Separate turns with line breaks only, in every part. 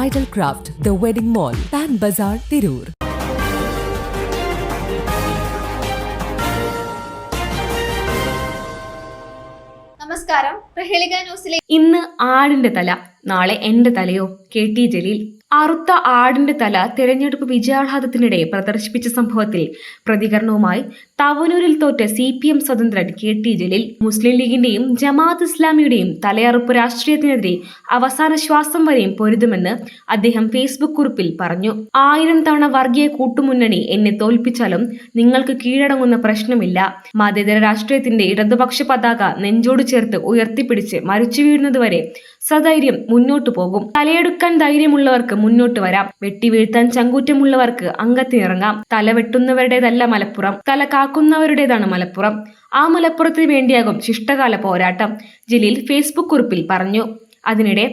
Bridal Craft, The Wedding Mall, Pan Bazaar, Tirur.
നമസ്കാരം. പ്രഹേളിക ന്യൂസിലെ
ഇന്ന് ആടിന്റെ തല, നാളെ എന്റെ തലയോ? KT ജലീൽ. അറുത്ത ആടിന്റെ തല തെരഞ്ഞെടുപ്പ് വിജയാഹ്ലാദത്തിനിടെ പ്രദർശിപ്പിച്ച സംഭവത്തിൽ പ്രതികരണവുമായി തവനൂരിൽ തോറ്റ CPM സ്വതന്ത്രൻ KT ജലീൽ. മുസ്ലിം ലീഗിന്റെയും ജമാഅത്ത് ഇസ്ലാമിയുടെയും തലയറുപ്പ് രാഷ്ട്രീയത്തിനെതിരെ അവസാന ശ്വാസം വരെയും പൊരുതുമെന്ന് അദ്ദേഹം ഫേസ്ബുക്ക് കുറിപ്പിൽ പറഞ്ഞു. 1000 തവണ വർഗീയ കൂട്ടുമുന്നണി എന്നെ തോൽപ്പിച്ചാലും നിങ്ങൾക്ക് കീഴടങ്ങുന്ന പ്രശ്നമില്ല. മതേതര രാഷ്ട്രീയത്തിന്റെ ഇടതുപക്ഷ പതാക നെഞ്ചോട് ചേർത്ത് ഉയർത്തിപ്പിടിച്ച് മരിച്ചു വീഴുന്നതുവരെ സധൈര്യം മുന്നോട്ടു പോകും. തലയെടുക്കാൻ ധൈര്യമുള്ളവർക്ക് മുന്നോട്ട് വരാം. വെട്ടിവീഴ്ത്താൻ ചങ്കൂറ്റമുള്ളവർക്ക് അംഗത്തിനിറങ്ങാം. തല വെട്ടുന്നവരുടേതല്ല മലപ്പുറം, തല കാക്കുന്നവരുടേതാണ് മലപ്പുറം. ആ മലപ്പുറത്തിന് വേണ്ടിയാകും ശിഷ്ടകാല പോരാട്ടം, ജലീൽ ഫേസ്ബുക്ക് കുറിപ്പിൽ പറഞ്ഞു. അതിനിടെ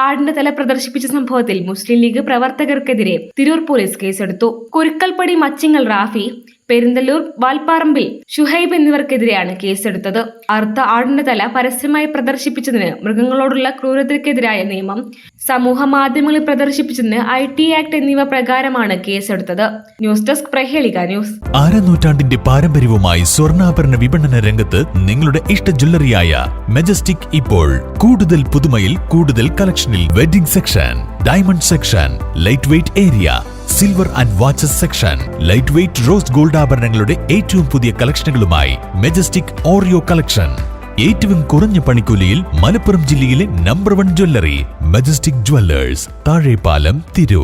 ആടിന്റെ തല പ്രദർശിപ്പിച്ച സംഭവത്തിൽ മുസ്ലിം ലീഗ് പ്രവർത്തകർക്കെതിരെ തിരൂർ പോലീസ് കേസെടുത്തു. കുരുക്കൽപ്പടി മച്ചിങ്ങൽ റാഫി, പെരിന്തല്ലൂർ വാൽപ്പാറമ്പിൽ ഷുഹൈബ് എന്നിവർക്കെതിരെയാണ് കേസെടുത്തത്. അറുത്ത ആടിന്റെ തല പരസ്യമായി പ്രദർശിപ്പിച്ചതിന് മൃഗങ്ങളോടുള്ള ക്രൂരതയ്ക്കെതിരായ നിയമം, സമൂഹ മാധ്യമങ്ങളിൽ പ്രദർശിപ്പിച്ചതിന് IT ആക്ട് എന്നിവ പ്രകാരമാണ് കേസെടുത്തത്. ന്യൂസ് ഡെസ്ക് പ്രഹേളിക ന്യൂസ്.
നൂറ്റാണ്ടിന്റെ പാരമ്പര്യവുമായി സ്വർണ്ണാഭരണ വിപണന രംഗത്ത് നിങ്ങളുടെ ഇഷ്ട ജ്വല്ലറിയായ മെജസ്റ്റിക് ഇപ്പോൾ കൂടുതൽ പുതുമയിൽ കൂടുതൽ കളക്ഷനിൽ. Wedding section, diamond section, light weight area, silver and watches section, light weight rose gold ആഭരണങ്ങളുടെ ഏറ്റവും പുതിയ കളക്ഷനുകളുമായി മെജസ്റ്റിക് ഓറിയോ കളക്ഷൻ. ഏറ്റവും കുറഞ്ഞ പണിക്കൂലിയിൽ മലപ്പുറം ജില്ലയിലെ number 1 jewellery majestic Jewellers, Thazhepalam, Tirur.